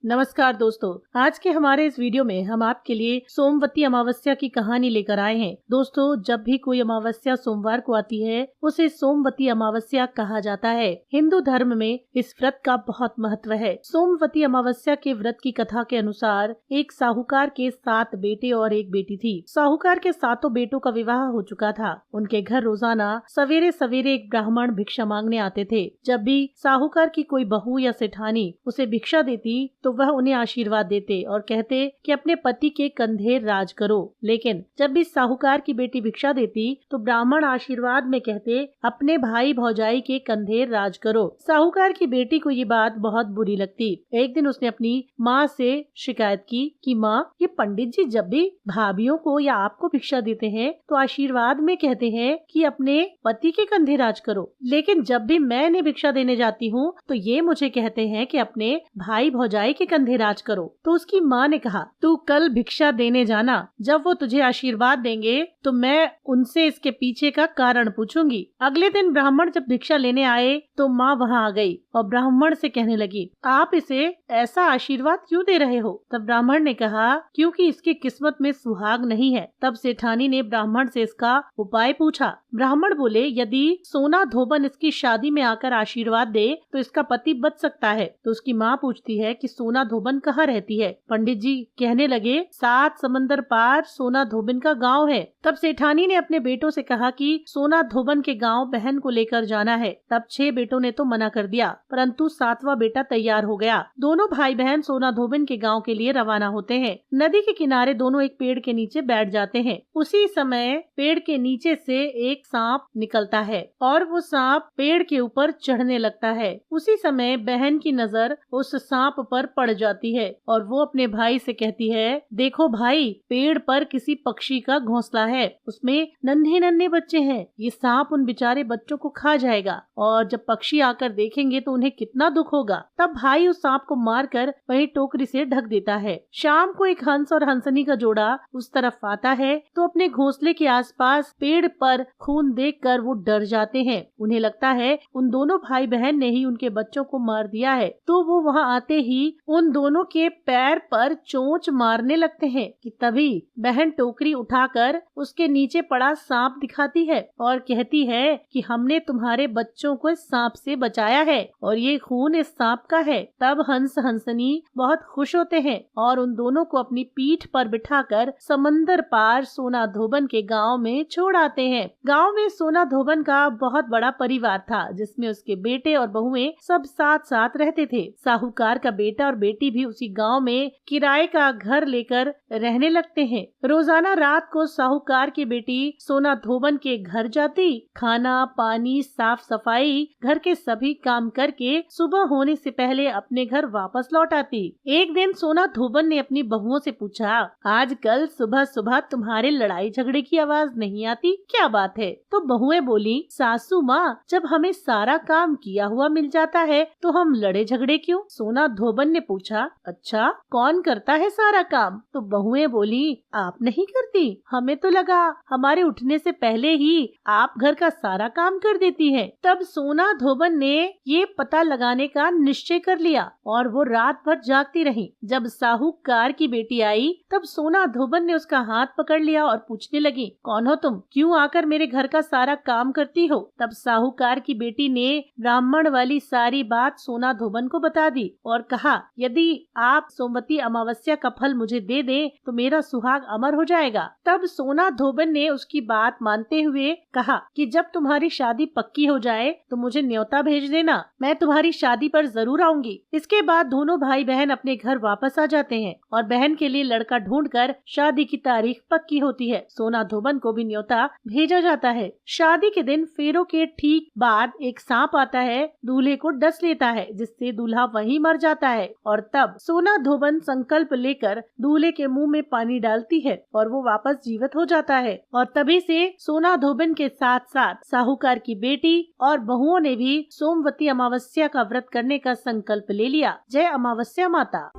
नमस्कार दोस्तों, आज के हमारे इस वीडियो में हम आपके लिए सोमवती अमावस्या की कहानी लेकर आए हैं। दोस्तों, जब भी कोई अमावस्या सोमवार को आती है उसे सोमवती अमावस्या कहा जाता है। हिंदू धर्म में इस व्रत का बहुत महत्व है। सोमवती अमावस्या के व्रत की कथा के अनुसार एक साहूकार के 7 बेटे और एक बेटी थी। साहूकार के 7 बेटों का विवाह हो चुका था। उनके घर रोजाना सवेरे सवेरे एक ब्राह्मण भिक्षा मांगने आते थे। जब भी साहूकार की कोई बहू या सेठानी उसे भिक्षा देती तो वह उन्हें आशीर्वाद देते और कहते कि अपने पति के कंधे राज करो। लेकिन जब भी साहूकार की बेटी भिक्षा देती तो ब्राह्मण आशीर्वाद में कहते अपने भाई भौजाई के कंधे राज करो। साहूकार की बेटी को ये बात बहुत बुरी लगती। एक दिन उसने अपनी माँ से शिकायत की कि माँ, ये पंडित जी जब भी भाभीियों को या आपको भिक्षा देते हैं तो आशीर्वाद में कहते हैं कि अपने पति के कंधे राज करो, लेकिन जब भी मैं इन्हें भिक्षा देने जाती हूँ तो ये मुझे कहते हैं कि अपने भाई भौजाई के कंधे राज करो। तो उसकी माँ ने कहा, तू कल भिक्षा देने जाना, जब वो तुझे आशीर्वाद देंगे तो मैं उनसे इसके पीछे का कारण पूछूंगी। अगले दिन ब्राह्मण जब भिक्षा लेने आए तो माँ वहाँ आ गई और ब्राह्मण से कहने लगी, आप इसे ऐसा आशीर्वाद क्यों दे रहे हो? तब ब्राह्मण ने कहा, क्योंकि इसकी किस्मत में सुहाग नहीं है। तब सेठानी ने ब्राह्मण से इसका उपाय पूछा। ब्राह्मण बोले, यदि सोना धोबन इसकी शादी में आकर आशीर्वाद दे तो इसका पति बच सकता है। तो उसकी माँ पूछती है कि सोना धोबन कहाँ रहती है? पंडित जी कहने लगे, 7 समंदर पार सोना धोबन का गांव है। तब सेठानी ने अपने बेटों से कहा कि सोना धोबन के गांव बहन को लेकर जाना है। तब 6 बेटों ने तो मना कर दिया, परंतु 7वां बेटा तैयार हो गया। दोनों भाई बहन सोना धोबन के गांव के लिए रवाना होते हैं। नदी के किनारे दोनों एक पेड़ के नीचे बैठ जाते हैं। उसी समय पेड़ के नीचे से एक सांप निकलता है और वो सांप पेड़ के ऊपर चढ़ने लगता है। उसी समय बहन की नजर उस सांप पर पड़ जाती है और वो अपने भाई से कहती है, देखो भाई, पेड़ पर किसी पक्षी का घोंसला है, उसमें नन्हे नन्हे बच्चे हैं। ये सांप उन बेचारे बच्चों को खा जाएगा और जब पक्षी आकर देखेंगे तो उन्हें कितना दुख होगा। तब भाई उस सांप को मारकर वही टोकरी से ढक देता है। शाम को एक हंस और हंसनी का जोड़ा उस तरफ आता है तो अपने घोंसले के आसपास पेड़ पर खून देखकर वो डर जाते हैं। उन्हें लगता है उन दोनों भाई बहन ने ही उनके बच्चों को मार दिया है। तो वो वहाँ आते ही उन दोनों के पैर पर चोंच मारने लगते हैं कि तभी बहन टोकरी उठाकर उसके नीचे पड़ा सांप दिखाती है और कहती है कि हमने तुम्हारे बच्चों को इस सांप से बचाया है और ये खून इस सांप का है। तब हंस हंसनी बहुत खुश होते हैं और उन दोनों को अपनी पीठ पर बिठाकर समंदर पार सोना धोबन के गांव में छोड़ आते हैं। गांव में सोना धोबन का बहुत बड़ा परिवार था, जिसमें उसके बेटे और बहुएं सब साथ साथ रहते थे। साहूकार का बेटा और बेटी भी उसी गांव में किराए का घर लेकर रहने लगते हैं। रोजाना रात को साहूकार की बेटी सोना धोबन के घर जाती, खाना पानी साफ सफाई घर के सभी काम करके सुबह होने से पहले अपने घर वापस लौट आती। एक दिन सोना धोबन ने अपनी बहुओं से पूछा, आजकल सुबह सुबह तुम्हारे लड़ाई झगड़े की आवाज नहीं आती, क्या बात है? तो बहुएं बोली, सासू माँ, जब हमें सारा काम किया हुआ मिल जाता है तो हम लड़े झगड़े क्यों? सोना धोबन ने पूछा, अच्छा कौन करता है सारा काम? तो बहुएं बोली, आप नहीं करती? हमें तो लगा हमारे उठने से पहले ही आप घर का सारा काम कर देती हैं। तब सोना धोबन ने ये पता लगाने का निश्चय कर लिया और वो रात भर जागती रही। जब साहूकार की बेटी आई तब सोना धोबन ने उसका हाथ पकड़ लिया और पूछने लगी, कौन हो तुम? क्यों आकर मेरे घर का सारा काम करती हो? तब साहूकार की बेटी ने ब्राह्मण वाली सारी बात सोना धोबन को बता दी और कहा, यदि आप सोमवती अमावस्या का फल मुझे दे दें तो मेरा सुहाग अमर हो जाएगा। तब सोना धोबन ने उसकी बात मानते हुए कहा कि जब तुम्हारी शादी पक्की हो जाए तो मुझे न्योता भेज देना, मैं तुम्हारी शादी पर जरूर आऊंगी। इसके बाद दोनों भाई बहन अपने घर वापस आ जाते हैं और बहन के लिए लड़का ढूंढकर शादी की तारीख पक्की होती है। सोना धोबन को भी न्योता भेजा जाता है। शादी के दिन फेरों के ठीक बाद एक सांप आता है, दूल्हे को डस लेता है, जिससे दूल्हा वहीं मर जाता है और तब सोना धोबन संकल्प लेकर दूल्हे के मुंह में पानी डालती है और वो वापस जीवित हो जाता है। और तभी से सोना धोबन के साथ साथ साहूकार की बेटी और बहुओं ने भी सोमवती अमावस्या का व्रत करने का संकल्प ले लिया। जय अमावस्या माता।